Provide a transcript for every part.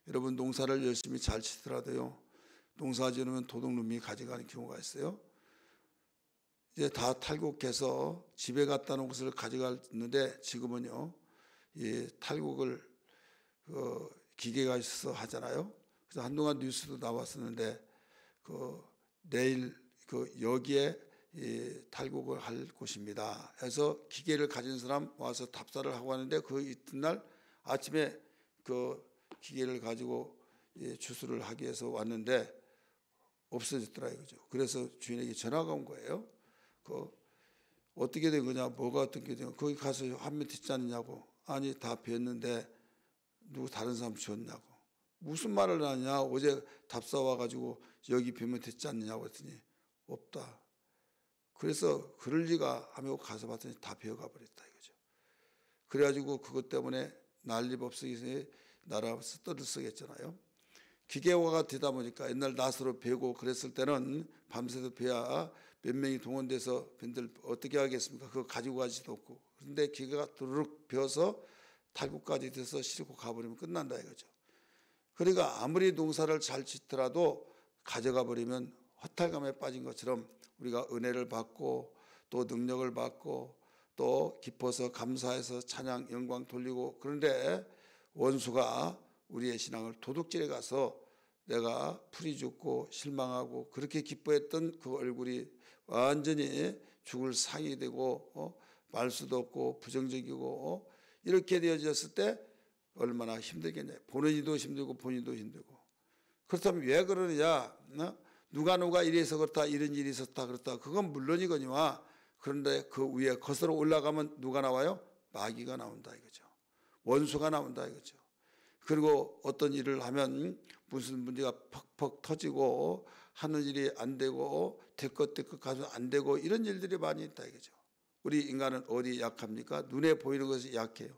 여러분 농사를 열심히 잘 치더라도요, 농사 지으면 도둑놈이 가져가는 경우가 있어요. 이제 다 탈곡해서 집에 갖다 놓은 것을 가져갔는데 지금은요, 이 탈곡을 기계가 있어서 하잖아요. 그래서 한동안 뉴스도 나왔었는데 내일 여기에 탈곡을 할 곳입니다. 해서 기계를 가진 사람 와서 답사를 하고 하는데 그 이튿날 아침에 기계를 가지고 추수를 하기 위해서 왔는데 없어졌더라 이거죠. 그래서 주인에게 전화가 온 거예요. 어떻게 된 거냐, 뭐가 어떻게 된 거냐, 거기 가서 한면 듣지 않느냐고. 아니 다 비었는데 누구 다른 사람 주었냐고. 무슨 말을 하냐, 어제 답사 와가지고 여기 비면 듣지 않느냐고 했더니 없다. 그래서 그럴 리가 하며 가서 봤더니 다 비어가 버렸다 이거죠. 그래가지고 그것 때문에 난리법석에서 나라에서 떠들썩했잖아요. 기계화가 되다 보니까 옛날 낫으로 베고 그랬을 때는 밤새도 베야 몇 명이 동원돼서 밴들 어떻게 하겠습니까? 그거 가지고 가지도 없고. 그런데 기계가 두루룩 베어서 탈곡까지 돼서 싣고 가버리면 끝난다 이거죠. 그러니까 아무리 농사를 잘 짓더라도 가져가 버리면 허탈감에 빠진 것처럼 우리가 은혜를 받고 또 능력을 받고 또 기뻐서 감사해서 찬양 영광 돌리고, 그런데 원수가 우리의 신앙을 도둑질해 가서 내가 풀이 죽고 실망하고 그렇게 기뻐했던 그 얼굴이 완전히 죽을 상이 되고 말 수도 없고 부정적이고 이렇게 되어졌을 때 얼마나 힘들겠냐. 보는 이도 힘들고 본인도 힘들고. 그렇다면 왜 그러느냐. 누가 이래서 그렇다, 이런 일이 있었다 그렇다, 그건 물론이거니와, 그런데 그 위에 거슬러 올라가면 누가 나와요? 마귀가 나온다 이거죠. 원수가 나온다 이거죠. 그리고 어떤 일을 하면 무슨 문제가 퍽퍽 터지고 하는 일이 안 되고 대껏 가서 안 되고 이런 일들이 많이 있다 이거죠. 우리 인간은 어디 약합니까? 눈에 보이는 것이 약해요.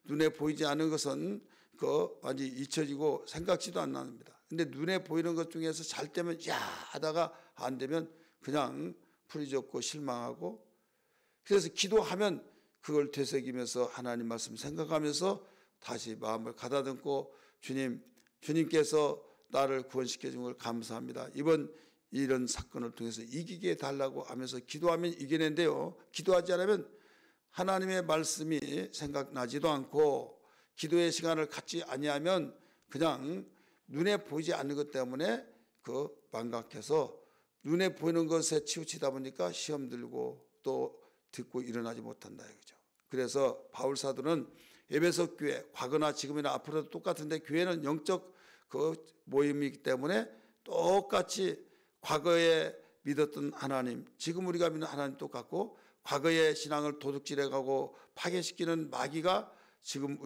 눈에 보이지 않은 것은 완전히 잊혀지고 생각지도 안 납니다. 근데 눈에 보이는 것 중에서 잘 되면 야 하다가 안 되면 그냥 풀이 졌고 실망하고, 그래서 기도하면 그걸 되새기면서 하나님 말씀 생각하면서 다시 마음을 가다듬고 주님께서 나를 구원시켜 준 걸 감사합니다. 이런 사건을 통해서 이기게 해달라고 하면서 기도하면 이기는데요. 기도하지 않으면 하나님의 말씀이 생각나지도 않고 기도의 시간을 갖지 아니하면 그냥 눈에 보이지 않는 것 때문에 망각해서 눈에 보이는 것에 치우치다 보니까 시험 들고 또 듣고 일어나지 못한다 이거죠. 그래서 바울 사도는 에베소 교회, 과거나 지금이나 앞으로도 똑같은데 교회는 영적 모임이기 때문에 똑같이 과거에 믿었던 하나님, 지금 우리가 믿는 하나님 똑같고, 과거의 신앙을 도둑질해가고 파괴시키는 마귀가 지금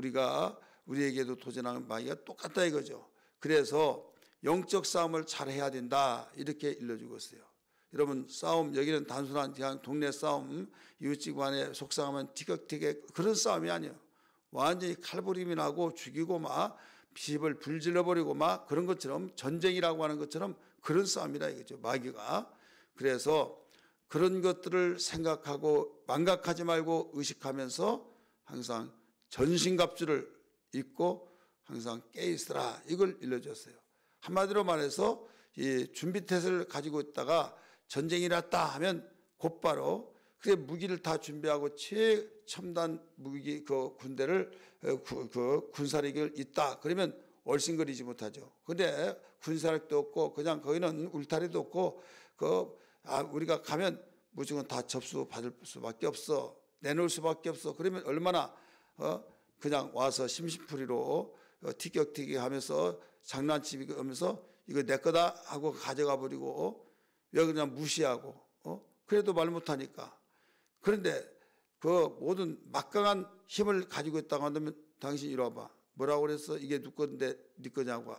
우리에게도 도전하는 마귀가 똑같다 이거죠. 그래서 영적 싸움을 잘 해야 된다 이렇게 일러주고 있어요. 여러분, 싸움, 여기는 단순한 그냥 동네 싸움, 이웃집 간에 속상하면 티격태격 그런 싸움이 아니에요. 완전히 칼부림이 나고 죽이고 막 집을 불질러버리고 막 그런 것처럼, 전쟁이라고 하는 것처럼 그런 싸움이라 이거죠, 마귀가. 그래서 그런 것들을 생각하고 망각하지 말고 의식하면서 항상 전신갑주를 입고 항상 깨있으라, 이걸 일러줬어요. 한마디로 말해서 이 준비태세를 가지고 있다가 전쟁이 났다 하면 곧바로 그래 무기를 다 준비하고 최첨단 무기 군대를 군사력을 있다 그러면 얼씬거리지 못하죠. 근데 군사력도 없고 그냥 거기는 울타리도 없고 우리가 가면 무조건 다 접수받을 수밖에 없어. 내놓을 수밖에 없어. 그러면 얼마나 그냥 와서 심심풀이로 티격태격 하면서 장난치면서 이거 내 거다 하고 가져가 버리고 왜 그냥 무시하고 그래도 말 못하니까. 그런데 모든 막강한 힘을 가지고 있다고 한다면 당신 이리 와봐. 뭐라고 그랬어? 이게 누 건데 네 거냐고.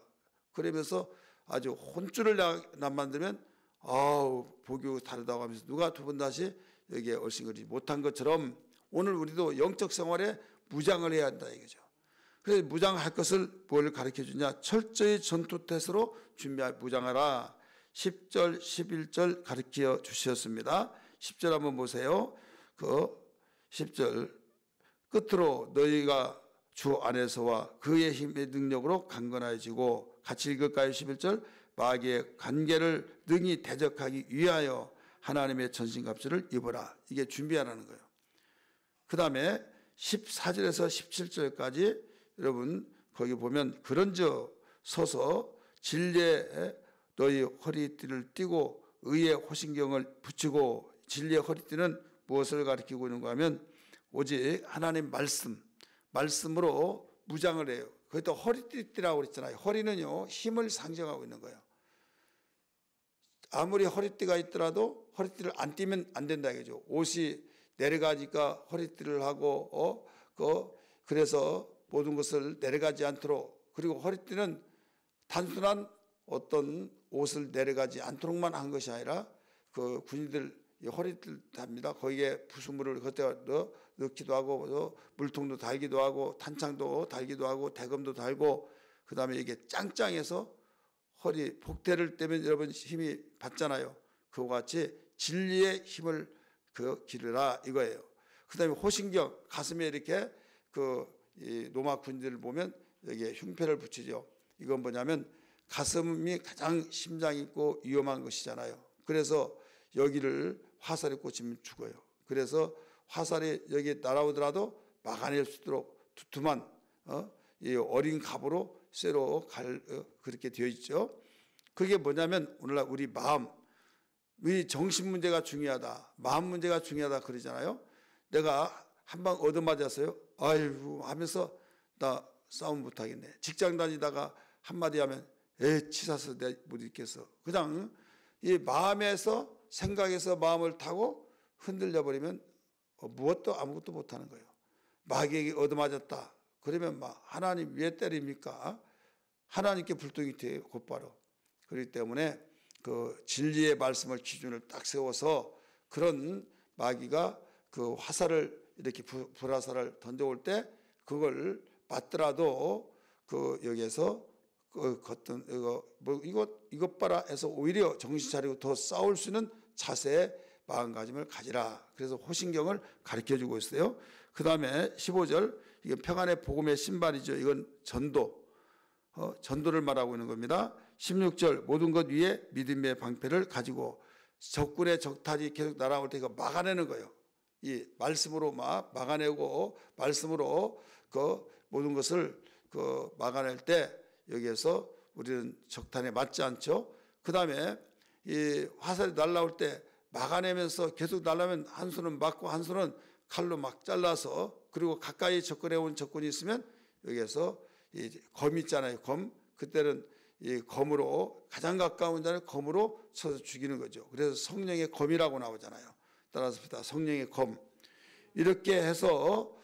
그러면서 아주 혼쭐을 나 만들면 보기 다르다고 하면서 누가 두 번 다시 여기에 얼씬거리지 못한 것처럼 오늘 우리도 영적 생활에 무장을 해야 한다 이거죠. 그래서 무장할 것을 뭘 가르쳐 주냐? 철저히 전투태세로 무장하라. 10절 11절 가르쳐 주셨습니다. 10절 한번 보세요. 10절 끝으로 너희가 주 안에서와 그의 힘의 능력으로 강건해지고, 같이 읽을까요? 11절. 마귀의 관계를 능히 대적하기 위하여 하나님의 전신갑주를 입어라. 이게 준비하라는 거예요. 그 다음에 14절에서 17절까지 여러분 거기 보면, 그런즉 서서 진리에 너희 허리띠를 띠고 의의 호신경을 붙이고. 진리의 허리띠는 무엇을 가리키고 있는가 하면, 오직 하나님 말씀으로 무장을 해요. 그것도 허리띠라고 그랬잖아요. 허리는요, 힘을 상징하고 있는 거예요. 아무리 허리띠가 있더라도 허리띠를 안 띠면 안 된다 이거죠. 옷이 내려가니까 허리띠를 하고 그래서 모든 것을 내려가지 않도록, 그리고 허리띠는 단순한 어떤 옷을 내려가지 않도록만 한 것이 아니라, 그 군인들 허리띠를 답니다. 거기에 부수물을 겉에 넣기도 하고, 물통도 달기도 하고, 탄창도 달기도 하고, 대검도 달고, 그 다음에 이게 짱짱해서 허리 복대를 떼면 여러분 힘이 받잖아요. 그와 같이 진리의 힘을 기르라 이거예요. 그 다음에 호신경, 가슴에 이렇게 이 로마 군인들을 보면 여기에 흉패를 붙이죠. 이건 뭐냐면 가슴이 가장 심장이 있고 위험한 것이잖아요. 그래서 여기를 화살에 꽂히면 죽어요. 그래서 화살이 여기 날아오더라도 막아낼 수 있도록 두툼한 이 어린 갑으로 쇠로 그렇게 되어 있죠. 그게 뭐냐면, 오늘날 우리 마음, 우리 정신 문제가 중요하다, 마음 문제가 중요하다 그러잖아요. 내가 한 방 얻어맞았어요. 아이고 하면서 나 싸움 못하겠네. 직장 다니다가 한마디 하면 치사서 내가 못 있겠어. 그냥 이 마음에서, 생각에서 마음을 타고 흔들려 버리면 무엇도 아무것도 못하는 거예요. 마귀에게 얻어맞았다 그러면 하나님 왜 때립니까? 하나님께 불똥이 돼요, 곧바로. 그렇기 때문에 그 진리의 말씀을 기준을 딱 세워서, 그런 마귀가 그 화살을 이렇게 불화살을 던져올 때 그걸 맞더라도 여기에서 겉은 이것 봐라 해서 오히려 정신 차리고 더 싸울 수 있는 자세의 마음가짐을 가지라. 그래서 호신경을 가르쳐주고 있어요. 그 다음에 15절, 이건 평안의 복음의 신발이죠. 이건 전도를 말하고 있는 겁니다. 16절, 모든 것 위에 믿음의 방패를 가지고. 적군의 적탄이 계속 날아올 때 이거 막아내는 거예요. 이 말씀으로 막아내고, 말씀으로 모든 것을 막아낼 때 여기에서 우리는 적탄에 맞지 않죠. 그 다음에 이 화살이 날아올 때 막아내면서, 계속 날아오면 한 손은 막고 한 손은 칼로 막 잘라서, 그리고 가까이 접근해 온 적군이 있으면 여기에서 이 검 있잖아요. 검. 그때는 이 검으로, 가장 가까운 자는 검으로 쳐서 죽이는 거죠. 그래서 성령의 검이라고 나오잖아요. 따라서 성령의 검. 이렇게 해서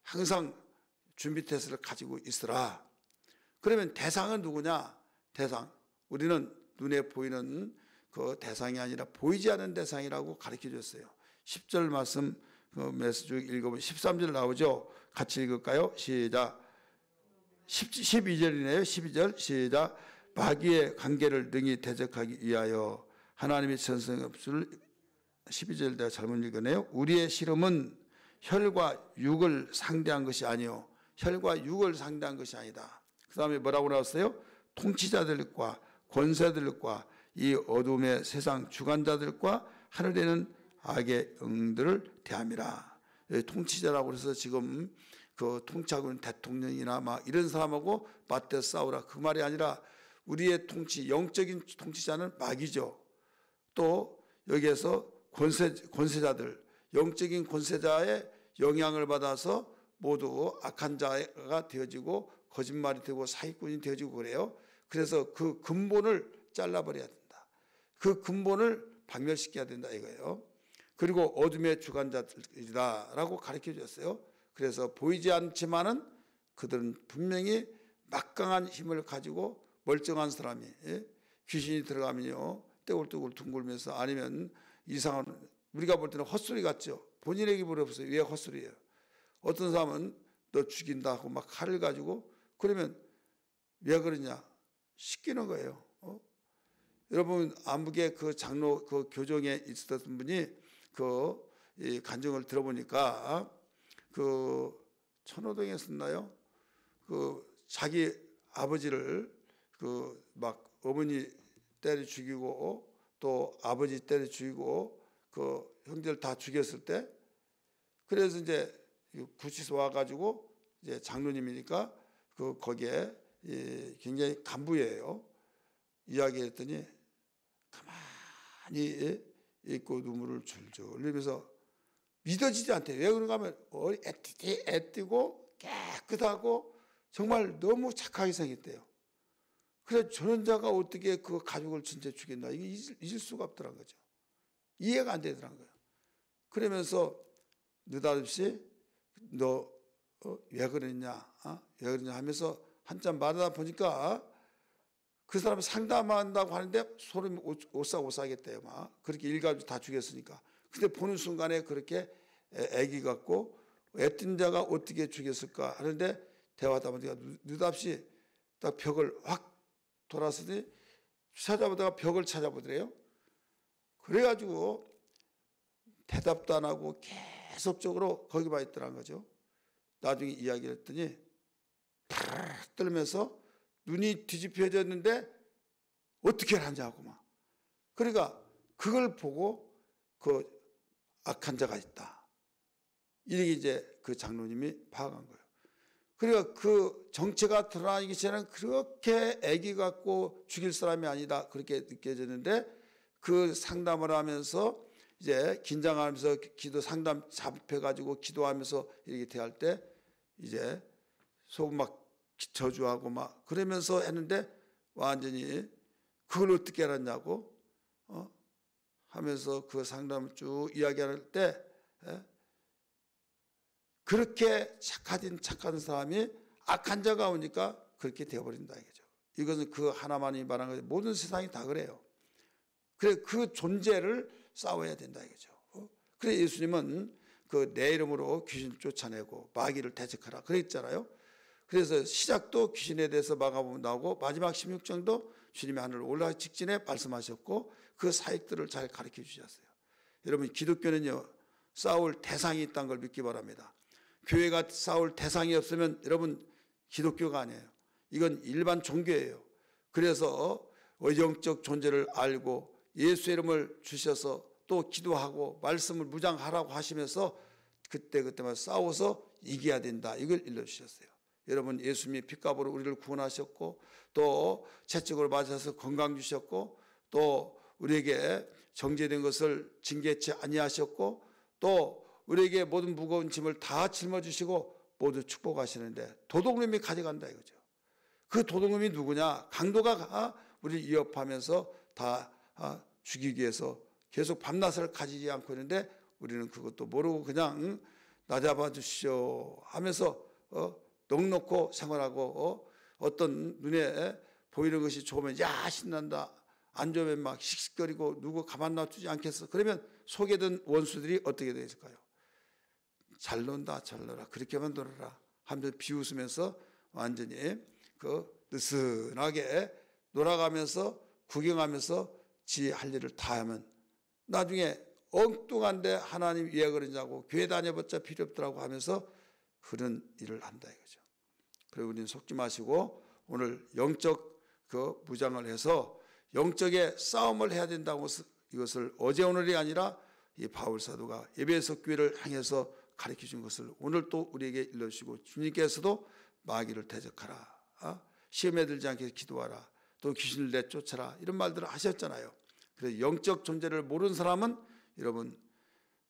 항상 준비 태세를 가지고 있으라. 그러면 대상은 누구냐? 대상. 우리는 눈에 보이는 그 대상이 아니라 보이지 않는 대상이라고 가르쳐 줬어요. 10절 말씀 메시지 읽어보면 13절 나오죠. 같이 읽을까요? 시작. 12절이네요. 12절 시작. 마귀의 관계를 능히 대적하기 위하여 하나님의 전성업수를, 12절 내가 잘못 읽었네요. 우리의 실험은 혈과 육을 상대한 것이 아니요, 혈과 육을 상대한 것이 아니다. 그 다음에 뭐라고 나왔어요? 통치자들과 권세들과 이 어둠의 세상 주관자들과 하늘에는 악의 영들을 대함이라. 통치자라고 해서 지금 통치하고 있는 대통령이나 이런 사람하고 맞대 싸우라 그 말이 아니라, 우리의 영적인 통치자는 마귀죠. 또 여기에서 권세자들, 영적인 권세자의 영향을 받아서 모두 악한 자가 되어지고 거짓말이 되고 사기꾼이 되어지고 그래요. 그래서 그 근본을 잘라버려야 된다. 그 근본을 박멸시켜야 된다 이거예요. 그리고 어둠의 주관자들이다라고 가르쳐 줬어요. 그래서 보이지 않지만은 그들은 분명히 막강한 힘을 가지고, 멀쩡한 사람이 귀신이 들어가면요 떼굴떼굴 둥글면서, 아니면 이상한, 우리가 볼 때는 헛소리 같죠. 본인에게 물어보세요. 왜 헛소리예요? 어떤 사람은 너 죽인다 하고 막 칼을 가지고, 그러면 왜 그러냐? 시키는 거예요. 여러분 안북의 그 장로 그 교정에 있었던 분이 이 간증을 들어보니까 천호동에 썼나요? 자기 아버지를 막 어머니 때려 죽이고 또 아버지 때려 죽이고 형제를 다 죽였을 때, 그래서 이제 구치소 와가지고 이제 장로님이니까 거기에 굉장히 간부예요. 이야기했더니 가만히 있고 눈물을 줄줄 흘리면서 믿어지지 않대. 왜 그런가 하면 애띠고 깨끗하고 정말 너무 착하게 생겼대요. 그래 저런 자가 어떻게 그 가족을 진짜 죽였나, 이게 잊을 수가 없더란 거죠. 이해가 안 되더란 거예요. 그러면서 느닷없이 너 왜 그랬냐, 왜 그랬냐 하면서 한참 말하다 보니까 그 사람 상담한다고 하는데 소름이 오싹오싹했대요. 막 그렇게 일가족 다 죽였으니까. 근데 보는 순간에 그렇게 애기 같고 애뜬 자가 어떻게 죽였을까 하는데 대화하다 보니까 느닷없이 딱 벽을 확 돌아서더니 찾아보다가 벽을 찾아보더래요. 그래가지고 대답도 안 하고 계속적으로 거기만 있더란 거죠. 나중에 이야기를 했더니 탁 떨면서 눈이 뒤집혀졌는데 어떻게 하냐고 막. 그러니까 그걸 보고 그 악한 자가 있다, 이렇게 이제 그 장로님이 파악한 거예요. 그러니까 그 정체가 드러나기 전에는 그렇게 애기 같고 죽일 사람이 아니다 그렇게 느껴졌는데, 그 상담을 하면서 이제 긴장하면서 기도 상담 잡혀가지고 기도하면서 이렇게 대할 때 이제 속 막 저주하고 막 그러면서 했는데 완전히 그걸 어떻게 알았냐고 하면서 그 상담을 쭉 이야기할 때 그렇게 착한 사람이 악한 자가 오니까 그렇게 되어버린다 이거죠. 이것은 그 하나만이 말하는 거죠. 모든 세상이 다 그래요. 그래 그 존재를 싸워야 된다 이거죠. 그래 예수님은 내 이름으로 귀신 쫓아내고 마귀를 대적하라 그랬잖아요. 그래서 시작도 귀신에 대해서 마가복음 나오고 마지막 16장도 주님이 하늘로 올라가기 직전에 말씀하셨고 그 사역들을 잘 가르쳐 주셨어요. 여러분 기독교는요 싸울 대상이 있다는 걸 믿기 바랍니다. 교회가 싸울 대상이 없으면 여러분 기독교가 아니에요. 이건 일반 종교예요. 그래서 영적 존재를 알고 예수의 이름을 주셔서 또 기도하고 말씀을 무장하라고 하시면서 그때마다 싸워서 이겨야 된다, 이걸 일러주셨어요. 여러분 예수님이 핏값으로 우리를 구원하셨고 또 채찍으로 맞아서 건강 주셨고 또 우리에게 정죄된 것을 징계치 아니하셨고 또 우리에게 모든 무거운 짐을 다 짊어주시고 모두 축복하시는데 도둑놈이 가져간다 이거죠. 그 도둑놈이 누구냐? 강도가 우리를 위협하면서 다 죽이기 위해서 계속 밤낮을 가지지 않고 있는데 우리는 그것도 모르고 그냥 나 잡아주시오 하면서 넉넉고 생활하고 어떤 눈에 보이는 것이 좋으면 야 신난다, 안 좋으면 막 씩씩거리고 누구 가만 놔두지 않겠어. 그러면 속에 든 원수들이 어떻게 되실까요? 잘 논다 잘 놀아 그렇게만 놀아라 하면서 비웃으면서 완전히 느슨하게 놀아가면서 구경하면서 지 할 일을 다 하면 나중에 엉뚱한데 하나님 왜 그러냐고 교회 다녀봤자 필요 없더라고 하면서 그런 일을 한다 이거죠. 그리고 우리는 속지 마시고 오늘 영적 무장을 해서 영적의 싸움을 해야 된다고 이것을 어제 오늘이 아니라 이 바울 사도가 에베소 교회를 향해서 가르쳐 준 것을 오늘 또 우리에게 일러주시고 주님께서도 마귀를 대적하라, 시험에 들지 않게 기도하라, 또 귀신을 내쫓아라 이런 말들을 하셨잖아요. 그래서 영적 존재를 모르는 사람은 여러분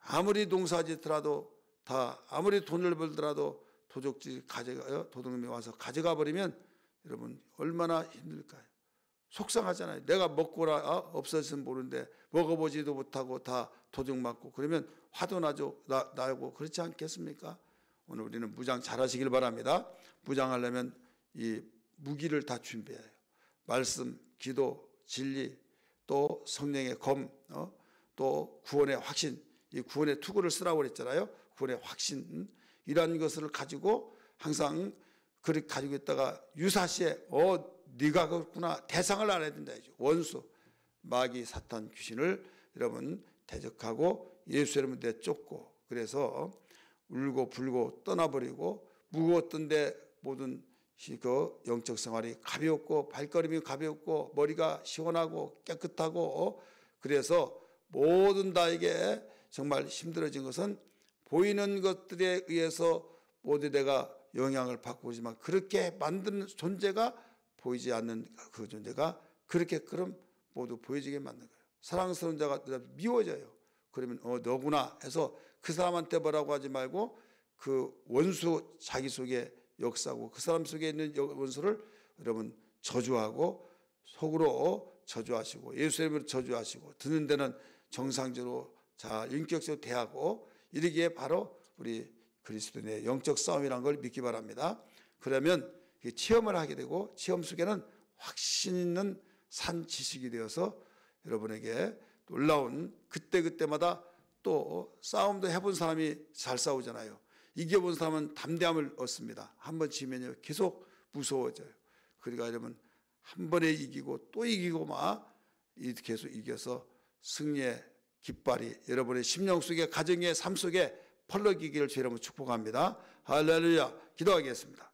아무리 농사짓더라도 다 아무리 돈을 벌더라도 도둑놈이 와서 가져가 버리면 여러분 얼마나 힘들까요? 속상하잖아요. 내가 먹고라 없어졌으면 모르는데 먹어보지도 못하고 다 도둑 맞고 그러면 화도 나고 그렇지 않겠습니까? 오늘 우리는 무장 잘하시길 바랍니다. 무장하려면 이 무기를 다 준비해야 해요. 말씀, 기도, 진리, 또 성령의 검, 또 구원의 확신, 이 구원의 투구를 쓰라고 그랬잖아요. 구원의 확신 이런 것을 가지고 항상 그렇게 가지고 있다가 유사시에 네가 그렇구나 대상을 알아야 된다. 원수, 마귀, 사탄, 귀신을 여러분 대적하고 예수 이름으로 내쫓고 그래서 울고 불고 떠나버리고 무거웠던데 모든 그 영적 생활이 가볍고 발걸음이 가볍고 머리가 시원하고 깨끗하고 그래서 모든 나에게 정말 힘들어진 것은 보이는 것들에 의해서 모두 내가 영향을 받고 있지만 그렇게 만드는 존재가 보이지 않는 그 존재가 그렇게 그럼 모두 보여지게 만든 거예요. 사랑스러운 자가 미워져요. 그러면 너구나 해서 그 사람한테 뭐라고 하지 말고 그 원수 자기 속에 역사고 그 사람 속에 있는 원수를 여러분 저주하고 속으로 저주하시고 예수의 이름으로 저주하시고 듣는 데는 정상적으로 자 인격적으로 대하고 이러기에 바로 우리 그리스도인의 영적 싸움이라는 걸 믿기 바랍니다. 그러면 체험을 하게 되고 체험 속에는 확신 있는 산 지식이 되어서 여러분에게 놀라운 그때마다 또 싸움도 해본 사람이 잘 싸우잖아요. 이겨본 사람은 담대함을 얻습니다. 한번 지면요 계속 무서워져요. 그러니까 여러분 한 번에 이기고 또 이기고 막 계속 이겨서 승리의 깃발이 여러분의 심령 속에 가정의 삶 속에 펄럭이기를 주의 이름으로 축복합니다. 할렐루야. 기도하겠습니다.